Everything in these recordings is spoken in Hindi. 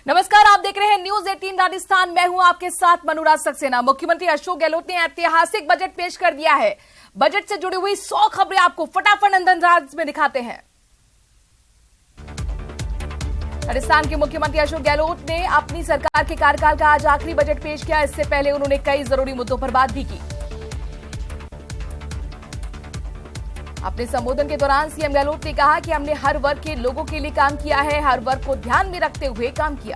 नमस्कार, आप देख रहे हैं न्यूज 18 राजस्थान। मैं हूं आपके साथ मनोराज सक्सेना। मुख्यमंत्री अशोक गहलोत ने ऐतिहासिक बजट पेश कर दिया है। बजट से जुड़ी हुई 100 खबरें आपको फटाफट अंदाज में दिखाते हैं। राजस्थान के मुख्यमंत्री अशोक गहलोत ने अपनी सरकार के कार्यकाल का आज आखिरी बजट पेश किया। इससे पहले उन्होंने कई जरूरी मुद्दों पर बात भी की। अपने संबोधन के दौरान सीएम गहलोत ने कहा कि हमने हर वर्ग के लोगों के लिए काम किया है, हर वर्ग को ध्यान में रखते हुए काम किया।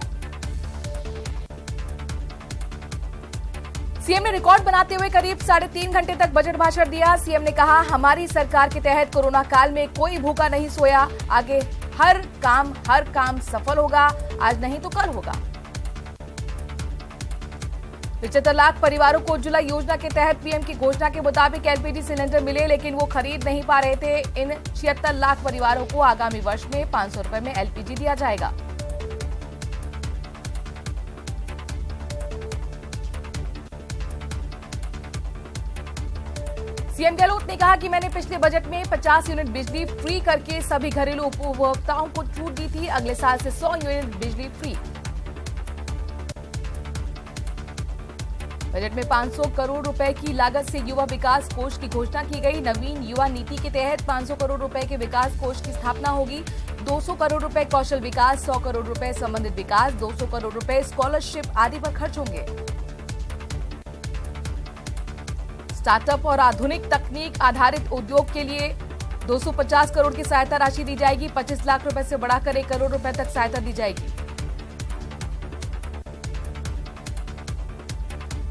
सीएम ने रिकॉर्ड बनाते हुए करीब 3.5 घंटे तक बजट भाषण दिया। सीएम ने कहा, हमारी सरकार के तहत कोरोना काल में कोई भूखा नहीं सोया। आगे हर काम सफल होगा, आज नहीं तो कल होगा। 75 लाख परिवारों को उज्ज्वला योजना के तहत पीएम की घोषणा के मुताबिक एलपीजी सिलेंडर मिले, लेकिन वो खरीद नहीं पा रहे थे। इन 76 लाख परिवारों को आगामी वर्ष में 500 रुपए में एलपीजी दिया जाएगा। सीएम गहलोत ने कहा कि मैंने पिछले बजट में 50 यूनिट बिजली फ्री करके सभी घरेलू उपभोक्ताओं को छूट दी थी। अगले साल से 100 यूनिट बिजली फ्री। बजट में 500 करोड़ रुपए की लागत से युवा विकास कोष की घोषणा की गई। नवीन युवा नीति के तहत 500 करोड़ रुपए के विकास कोष की स्थापना होगी। 200 करोड़ रुपए कौशल विकास, 100 करोड़ रुपए संबंधित विकास, 200 करोड़ रुपए स्कॉलरशिप आदि पर खर्च होंगे। स्टार्टअप और आधुनिक तकनीक आधारित उद्योग के लिए 250 करोड़ की सहायता राशि दी जाएगी। 25 लाख रुपए से बढ़ाकर 1 करोड़ रुपए तक सहायता दी जाएगी।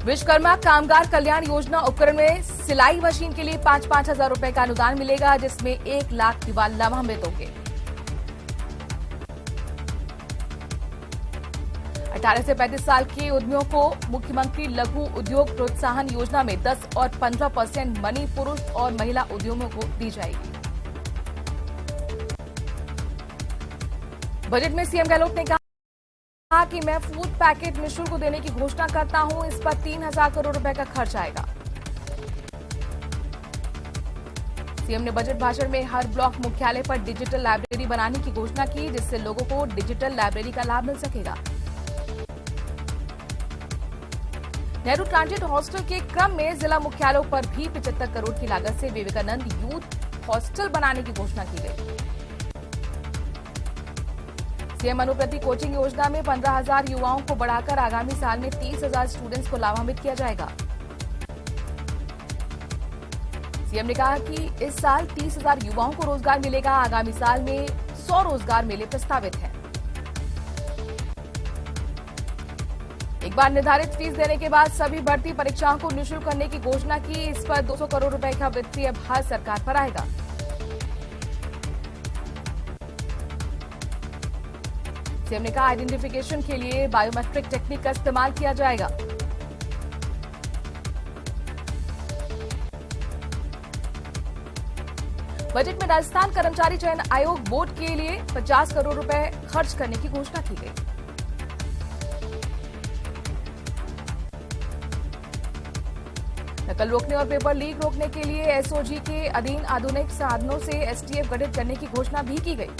विश्वकर्मा कामगार कल्याण योजना उपकरण में सिलाई मशीन के लिए 5-5 हजार रुपए का अनुदान मिलेगा, जिसमें 1 लाख युवा लाभान्वित होंगे। 18 से 35 साल के उद्यमियों को मुख्यमंत्री लघु उद्योग प्रोत्साहन योजना में 10 और 15% मनी पुरुष और महिला उद्यमियों को दी जाएगी। बजट में सीएम गहलोत ने कहा कि मैं फूड पैकेट निःशुल्क देने की घोषणा करता हूं। इस पर 3000 करोड़ रुपए का खर्च आएगा। सीएम ने बजट भाषण में हर ब्लॉक मुख्यालय पर डिजिटल लाइब्रेरी बनाने की घोषणा की, जिससे लोगों को डिजिटल लाइब्रेरी का लाभ मिल सकेगा। नेहरू ट्रांजिट हॉस्टल के क्रम में जिला मुख्यालयों पर भी 75 करोड़ की लागत से विवेकानंद यूथ हॉस्टल बनाने की घोषणा की गई। सीएम अनुप्रति कोचिंग योजना में 15,000 युवाओं को बढ़ाकर आगामी साल में 30,000 स्टूडेंट्स को लाभान्वित किया जाएगा। सीएम ने कहा कि इस साल 30,000 युवाओं को रोजगार मिलेगा। आगामी साल में 100 रोजगार मेले प्रस्तावित हैं। एक बार निर्धारित फीस देने के बाद सभी भर्ती परीक्षाओं को निःशुल्क करने की घोषणा की। इस पर 200 करोड़ रुपए का वित्तीय भार सरकार पर आएगा। सीएम ने कहा, आइडेंटिफिकेशन के लिए बायोमेट्रिक टेक्निक का इस्तेमाल किया जाएगा। बजट में राजस्थान कर्मचारी चयन आयोग बोर्ड के लिए 50 करोड़ रुपए खर्च करने की घोषणा की गई। नकल रोकने और पेपर लीक रोकने के लिए एसओजी के अधीन आधुनिक साधनों से एसटीएफ गठित करने की घोषणा भी की गई।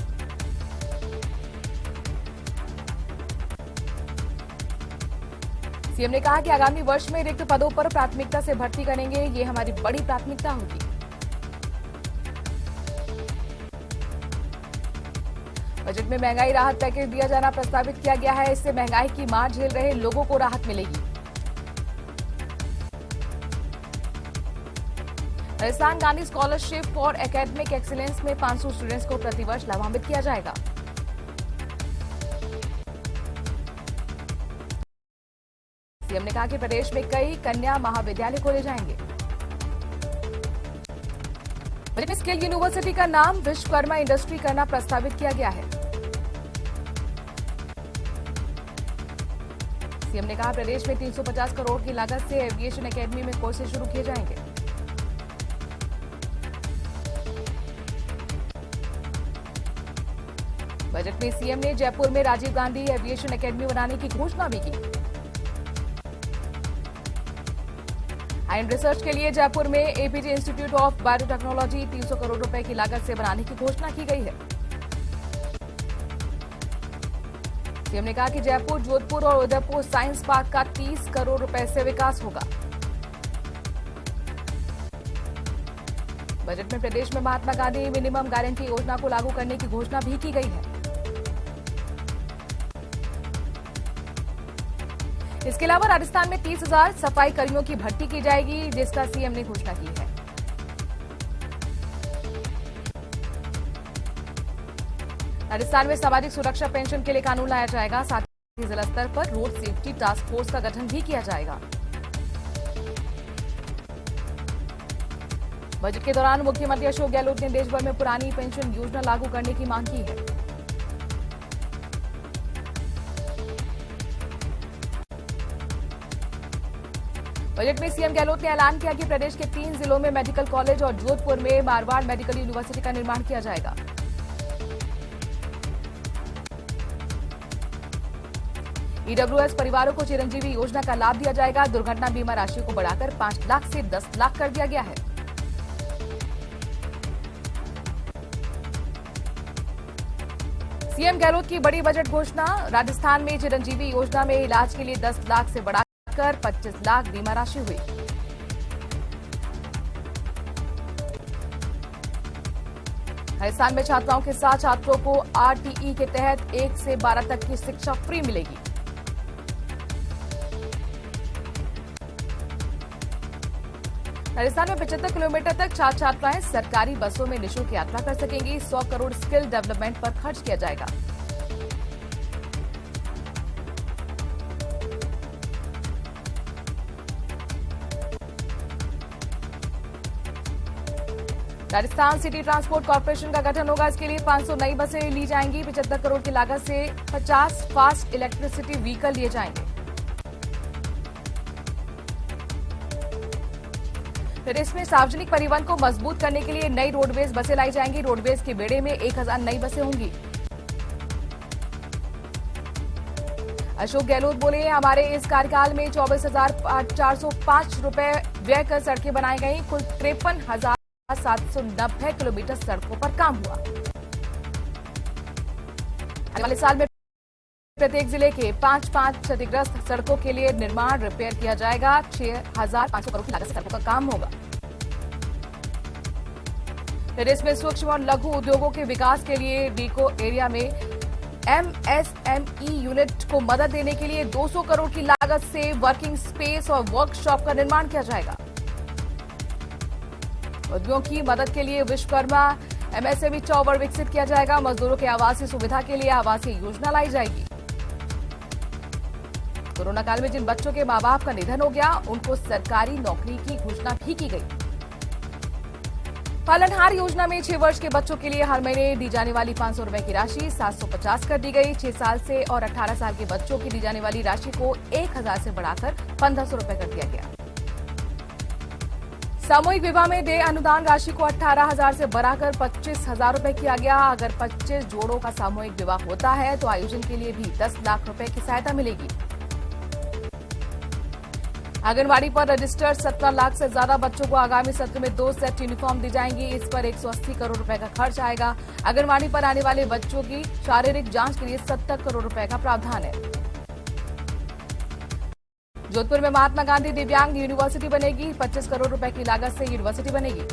सीएम ने कहा कि आगामी वर्ष में रिक्त पदों पर प्राथमिकता से भर्ती करेंगे। ये हमारी बड़ी प्राथमिकता होगी। बजट में महंगाई राहत पैकेज दिया जाना प्रस्तावित किया गया है। इससे महंगाई की मार झेल रहे लोगों को राहत मिलेगी। Rajasthan Gandhi scholarship for academic excellence में 500 स्टूडेंट्स को प्रतिवर्ष लाभान्वित किया जाएगा। सीएम ने कहा कि प्रदेश में कई कन्या महाविद्यालय खोले जाएंगे। बजट में स्किल यूनिवर्सिटी का नाम विश्वकर्मा इंडस्ट्री करना प्रस्तावित किया गया है। सीएम ने कहा, प्रदेश में 350 करोड़ की लागत से एविएशन एकेडमी में कोर्सेज शुरू किए जाएंगे। बजट में सीएम ने जयपुर में राजीव गांधी एविएशन एकेडमी बनाने की घोषणा भी की। एंड रिसर्च के लिए जयपुर में APJ institute of biotechnology 300 crore रुपए की लागत से बनाने की घोषणा की गई है। सीएम ने कहा कि जयपुर, जोधपुर और उदयपुर साइंस पार्क का 30 करोड़ रुपए से विकास होगा। बजट में प्रदेश में महात्मा गांधी मिनिमम गारंटी योजना को लागू करने की घोषणा भी की गई है। इसके अलावा राजस्थान में 30,000 सफाई कर्मियों की भर्ती की जाएगी, जिसका सीएम ने घोषणा की है। राजस्थान में सामाजिक सुरक्षा पेंशन के लिए कानून लाया जाएगा। साथ ही जिला स्तर पर रोड सेफ्टी टास्क फोर्स का गठन भी किया जाएगा। बजट के दौरान मुख्यमंत्री अशोक गहलोत ने देश भर में पुरानी पेंशन योजना लागू करने की मांग की है। बजट में सीएम गहलोत ने ऐलान किया कि प्रदेश के 3 जिलों में मेडिकल कॉलेज और जोधपुर में मारवाड़ मेडिकल यूनिवर्सिटी का निर्माण किया जाएगा। ईडब्ल्यूएस परिवारों को चिरंजीवी योजना का लाभ दिया जाएगा। दुर्घटना बीमा राशि को बढ़ाकर 5 लाख से 10 लाख कर दिया गया है। सीएम गहलोत की बड़ी बजट घोषणा। राजस्थान में चिरंजीवी योजना में इलाज के लिए 10 लाख से बढ़ाकर 25 लाख बीमा राशि हुई। राजस्थान में छात्राओं के साथ छात्रों को आरटीई के तहत 1 से 12 तक की शिक्षा फ्री मिलेगी। राजस्थान में 75 किलोमीटर तक छात्र छात्राएं सरकारी बसों में निःशुल्क यात्रा कर सकेंगी। 100 करोड़ स्किल डेवलपमेंट पर खर्च किया जाएगा। राजस्थान सिटी ट्रांसपोर्ट कॉर्पोरेशन का गठन होगा। इसके लिए 500 नई बसें ली जाएंगी। 75 करोड़ की लागत से 50 फास्ट इलेक्ट्रिसिटी व्हीकल लिए जाएंगे। प्रदेश में सार्वजनिक परिवहन को मजबूत करने के लिए नई रोडवेज बसें लाई जाएंगी। रोडवेज के बेड़े में 1000 नई बसें होंगी। अशोक गहलोत बोले, हमारे इस कार्यकाल में 24,405 रुपए व्यय कर सड़कें बनाई गई। कुल 53,790 किलोमीटर सड़कों पर काम हुआ। आने वाले साल में प्रत्येक जिले के 5 क्षतिग्रस्त सड़कों के लिए निर्माण रिपेयर किया जाएगा। 6,500 करोड़ की लागत से सड़कों का काम होगा। प्रदेश में सूक्ष्म और लघु उद्योगों के विकास के लिए डीको एरिया में एमएसएमई यूनिट को मदद देने के लिए 200 करोड़ की लागत से वर्किंग स्पेस और वर्कशॉप का निर्माण किया जाएगा। उद्योगों की मदद के लिए विश्वकर्मा एमएसएमई टावर विकसित किया जाएगा। मजदूरों के आवासीय सुविधा के लिए आवासीय योजना लाई जाएगी। कोरोना काल में जिन बच्चों के मां बाप का निधन हो गया, उनको सरकारी नौकरी की घोषणा भी की गई। पालनहार योजना में 6 वर्ष के बच्चों के लिए हर महीने दी जाने वाली 500 रुपए की राशि 750 कर दी गई। 6 साल से और 18 साल के बच्चों की दी जाने वाली राशि को 1000 से बढ़ाकर 1500 रुपए कर दिया गया। सामूहिक विवाह में देय अनुदान राशि को 18,000 से बढ़ाकर 25,000 रुपए किया गया। अगर 25 जोड़ों का सामूहिक विवाह होता है तो आयोजन के लिए भी 10 लाख रुपए की सहायता मिलेगी। आंगनबाड़ी पर रजिस्टर्ड 17 लाख से ज्यादा बच्चों को आगामी सत्र में 2 सेट यूनिफॉर्म दी जाएंगी। इस पर 180 करोड़ रुपए का खर्च आएगा। आंगनबाड़ी पर आने वाले बच्चों की शारीरिक जांच के लिए 70 करोड़ रुपए का प्रावधान है। जोधपुर में महात्मा गांधी दिव्यांग यूनिवर्सिटी बनेगी। 25 करोड़ रुपए की लागत से यूनिवर्सिटी बनेगी।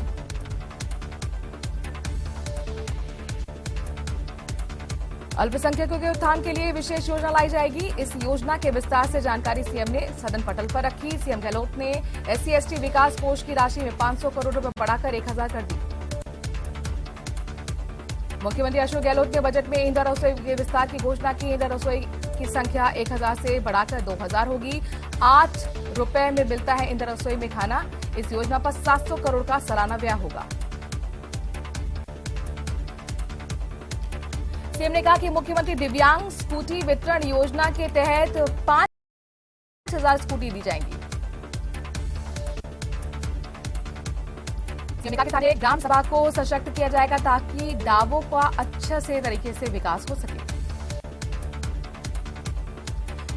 अल्पसंख्यकों के उत्थान के लिए विशेष योजना लाई जाएगी। इस योजना के विस्तार से जानकारी सीएम ने सदन पटल पर रखी। सीएम गहलोत ने SC/ST विकास कोष की राशि में 500 करोड़ रुपए बढ़ाकर 1000 कर दी। मुख्यमंत्री अशोक गहलोत ने बजट में इंदिरा रसोई के विस्तार की घोषणा की। इंदिरा रसोई की संख्या 1000 से बढ़ाकर 2000 होगी। 8 रुपए में मिलता है इंदिरा रसोई में खाना। इस योजना पर 700 करोड़ का सालाना व्यय होगा। सीएम ने कहा कि मुख्यमंत्री दिव्यांग स्कूटी वितरण योजना के तहत 5000 स्कूटी दी जाएंगी। सीएम ने कहा कि सारे ग्राम सभा को सशक्त किया जाएगा ताकि गांवों का अच्छे से तरीके से विकास हो सके।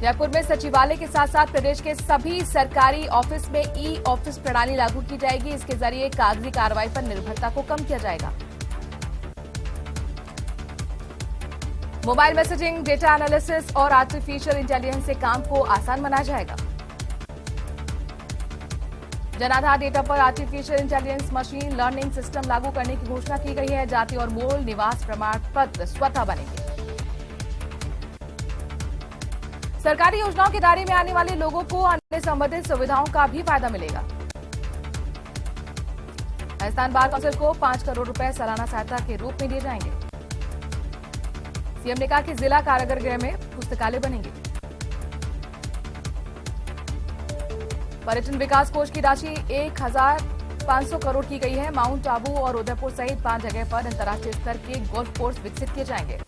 जयपुर में सचिवालय के साथ साथ प्रदेश के सभी सरकारी ऑफिस में ई-ऑफिस प्रणाली लागू की जाएगी। इसके जरिए कागजी कार्रवाई पर निर्भरता को कम किया जाएगा। मोबाइल मैसेजिंग, डेटा एनालिसिस और आर्टिफिशियल इंटेलिजेंस से काम को आसान बनाया जाएगा। जनाधार डेटा पर artificial intelligence machine learning system लागू करने की घोषणा की गई है। जाति और मूल निवास प्रमाण पत्र स्वतः बनेंगे। सरकारी योजनाओं के दायरे में आने वाले लोगों को अन्य संबंधित सुविधाओं का भी फायदा मिलेगा। राजस्थान बार काउंसिल को 5 करोड़ रुपए सालाना सहायता के रूप में दिए जाएंगे। सीएम ने कहा कि जिला कारागार गृह में पुस्तकालय बनेंगे। पर्यटन विकास कोष की राशि 1,500 करोड़ की गई है। माउंट आबू और उदयपुर सहित 5 जगह पर अंतर्राष्ट्रीय स्तर के गोल्फ कोर्स विकसित किए जाएंगे।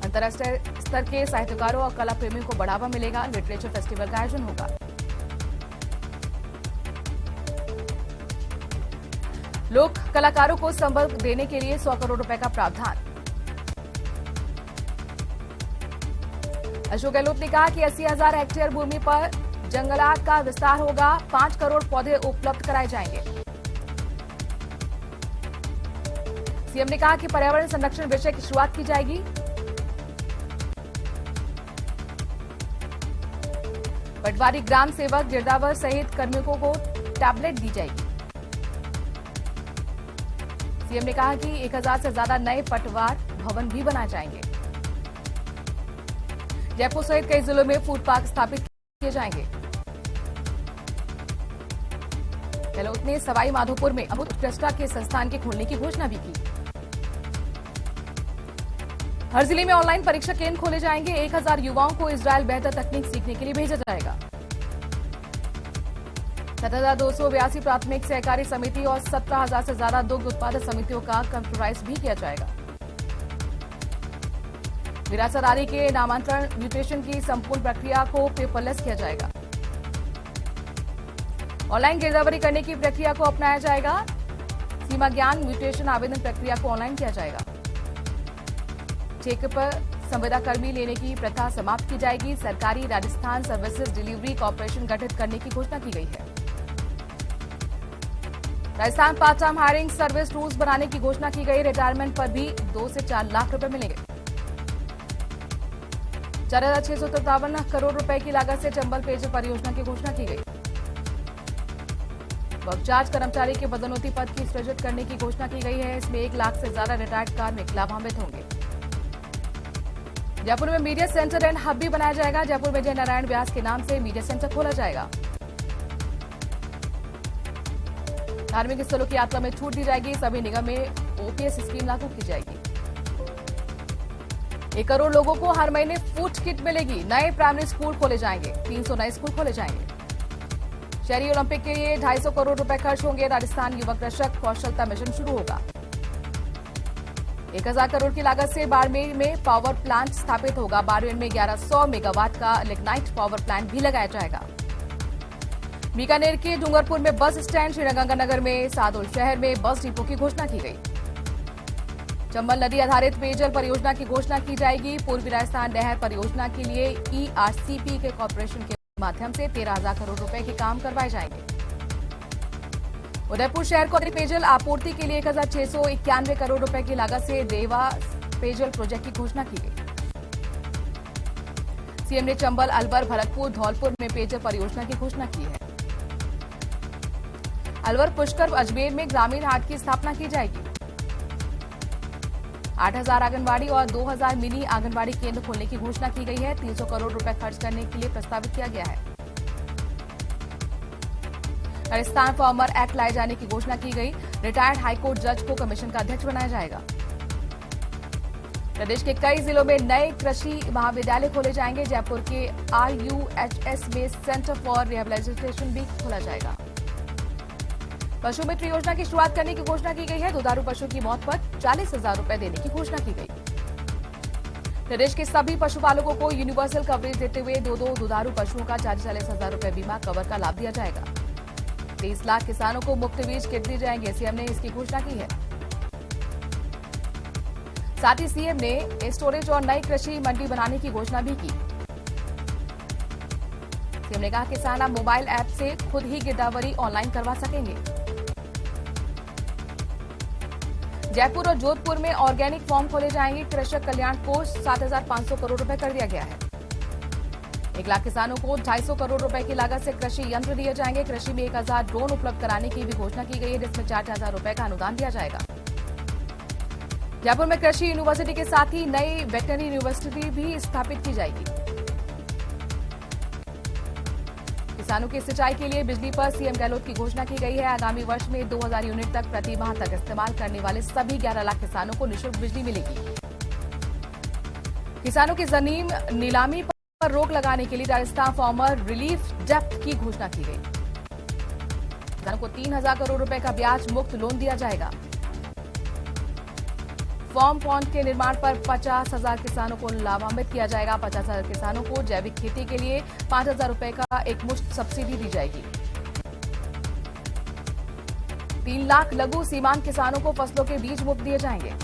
अंतर्राष्ट्रीय स्तर के साहित्यकारों और कला प्रेमियों को बढ़ावा मिलेगा। लिटरेचर फेस्टिवल का आयोजन होगा। लोक कलाकारों को संबल देने के लिए 100 करोड़ रुपए का प्रावधान। अशोक गहलोत ने कहा कि 80,000 हेक्टेयर भूमि पर जंगलात का विस्तार होगा। 5 करोड़ पौधे उपलब्ध कराए जाएंगे। सीएम ने कहा कि पर्यावरण संरक्षण विषय की शुरुआत की जाएगी। पटवारी ग्राम सेवक गिरदावर सहित कार्मिकों को टैबलेट दी जाएगी। सीएम ने कहा कि 1,000 से ज्यादा नए पटवार भवन भी बनाए जाएंगे। जयपुर सहित कई जिलों में फूड पार्क स्थापित किए जाएंगे। गहलोत ने सवाई माधोपुर में अमृत ट्रस्टा के संस्थान के खोलने की घोषणा भी की। हर जिले में ऑनलाइन परीक्षा केंद्र खोले जाएंगे। 1,000 युवाओं को इजरायल बेहतर तकनीक सीखने के लिए भेजा जाएगा। 7,282 प्राथमिक सहकारी समिति और 17,000 से ज्यादा दुग्ध उत्पादक समितियों का कंप्यूटराइज भी किया जाएगा। विरासत आदि के नामांतरण म्यूटेशन की संपूर्ण प्रक्रिया को पेपरलेस किया जाएगा। ऑनलाइन गिरदावरी करने की प्रक्रिया को अपनाया जाएगा। सीमा ज्ञान म्यूटेशन आवेदन प्रक्रिया को ऑनलाइन किया जाएगा। ठेके पर संविदा कर्मी लेने की प्रथा समाप्त की जाएगी। सरकारी राजस्थान सर्विसेज डिलीवरी कॉर्पोरेशन गठित करने की घोषणा की गई है। Rajasthan part time hiring service rules बनाने की घोषणा की गई। रिटायरमेंट पर भी 2 से 4 लाख रुपए मिलेंगे। 4,657 करोड़ रुपए की लागत से चंबल पेयजल परियोजना की घोषणा की गई। वर्कचार्ज कर्मचारी के पदोन्नति पद की सृजित करने की घोषणा की गई है। इसमें 1 लाख से ज्यादा रिटायर्ड कार्मिक लाभान्वित होंगे। जयपुर में मीडिया सेंटर एंड हब भी बनाया जाएगा। जयपुर में जय नारायण व्यास के नाम से मीडिया सेंटर खोला जाएगा। धार्मिक स्थलों की यात्रा में छूट दी जाएगी। सभी निगम में ओपीएस स्कीम लागू की जाएगी। 1 करोड़ लोगों को हर महीने फूड किट मिलेगी। नए प्राइमरी स्कूल खोले जाएंगे। 300 नए स्कूल खोले जाएंगे। शहरी ओलंपिक के लिए 250 करोड़ रुपए खर्च होंगे। राजस्थान युवा कृषक कौशलता मिशन शुरू होगा। 1,000 करोड़ की लागत से बाड़मेर में पावर प्लांट स्थापित होगा। बाड़मेर में 1100 मेगावाट का लिग्नाइट पावर प्लांट भी लगाया जाएगा। बीकानेर के डूंगरपुर में बस स्टैंड, श्रीगंगानगर में सादुल शहर में बस डिपो की घोषणा की गई। चंबल नदी आधारित पेयजल परियोजना की घोषणा की जाएगी। पूर्वी राजस्थान नहर परियोजना के लिए ईआरसीपी के कॉर्पोरेशन के माध्यम से 13,000 करोड़ रुपए के काम करवाए जाएंगे। उदयपुर शहर को पेयजल आपूर्ति के लिए 1,691 करोड़ रुपए की लागत से रेवा पेयजल प्रोजेक्ट की घोषणा की गई। सीएम ने चंबल, अलवर, भरतपुर, धौलपुर में पेयजल परियोजना की घोषणा की है। अलवर, पुष्कर, अजमेर में ग्रामीण हाट की स्थापना की जाएगी। 8,000 आंगनबाड़ी और 2,000 मिनी आंगनबाड़ी केंद्र खोलने की घोषणा की गई है। 300 करोड़ रुपए खर्च करने के लिए प्रस्तावित किया गया है। राजस्थान फार्मर एक्ट लाए जाने की घोषणा की गई। रिटायर्ड हाईकोर्ट जज को कमीशन का अध्यक्ष बनाया जाएगा। प्रदेश के कई जिलों में नए कृषि महाविद्यालय खोले जाएंगे। जयपुर के आरयूएचएस में सेंटर फॉर रिहेबिलिटेशन भी खोला जाएगा। पशु मित्र योजना की शुरुआत करने की घोषणा की गई है। दुधारू पशु की मौत पर 40,000 रुपए देने की घोषणा की गई। प्रदेश के सभी पशुपालकों को यूनिवर्सल कवरेज देते हुए 2 दुधारू पशुओं का 40,000 रुपए बीमा कवर का लाभ दिया जाएगा। 23 लाख किसानों को मुफ्त बीज किट दी जाएंगे। सीएम ने इसकी घोषणा की है। साथ ही सीएम ने स्टोरेज और नई कृषि मंडी बनाने की घोषणा भी की। सीएम ने कहा किसान अब मोबाइल ऐप से खुद ही गिरदावरी ऑनलाइन करवा सकेंगे। जयपुर और जोधपुर में ऑर्गेनिक फार्म खोले जाएंगे। कृषक कल्याण कोष 7,500 करोड़ रुपए कर दिया गया है। 1 लाख किसानों को 250 करोड़ रुपए की लागत से कृषि यंत्र दिए जाएंगे। कृषि में 1,000 ड्रोन उपलब्ध कराने की भी घोषणा की गई है, जिसमें 4,000 रुपए का अनुदान दिया जाएगा। जयपुर में कृषि यूनिवर्सिटी के साथ ही नई वेटरनरी यूनिवर्सिटी भी स्थापित की जाएगी। किसानों की सिंचाई के लिए बिजली पर सीएम गहलोत की घोषणा की गई है। आगामी वर्ष में 2,000 यूनिट तक प्रति माह तक इस्तेमाल करने वाले सभी 11 लाख किसानों को निःशुल्क बिजली मिलेगी। किसानों की जमीन नीलामी पर रोक लगाने के लिए राजस्थान फार्मर रिलीफ डेप्थ की घोषणा की गई। किसानों को 3,000 करोड़ रुपए का ब्याज मुक्त लोन दिया जाएगा। फार्म पॉन्ड के निर्माण पर 50,000 किसानों को लाभान्वित किया जाएगा। 50,000 किसानों को जैविक खेती के लिए 5,000 रुपए का एक मुश्त सब्सिडी दी जाएगी। 3 लाख लघु सीमांत किसानों को फसलों के बीज मुफ्त दिए जाएंगे।